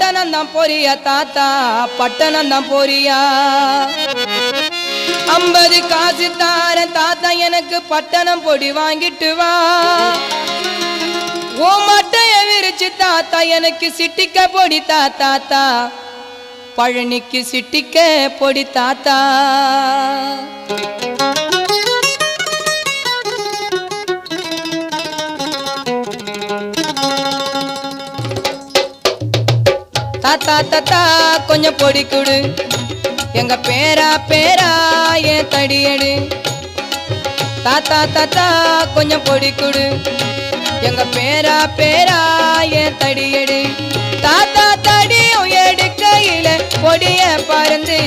பட்டணம் தான் போறியா தாத்தா, பட்டணம் தான் போறியா? 50 காசு தாரன் தாத்தா, எனக்கு பட்டணம் பொடி வாங்கிட்டு வா. ஓ மட்டைய விரிச்சு தாத்தா, எனக்கு சிட்டிக்க பொடி தாத்தா, பழனிக்கு சிட்டிக்க பொடி தாத்தா. தாத்தா தாத்தா கொஞ்சம் பொடி கொடு, எங்க பேரா பேரா ஏன் தடியடு. தாத்தா தாத்தா கொஞ்சம் பொடி கொடு, எங்க பேரா பேரா ஏன் தடியடு. தாத்தா தடியும் எடுக்கையில பொடிய பறந்து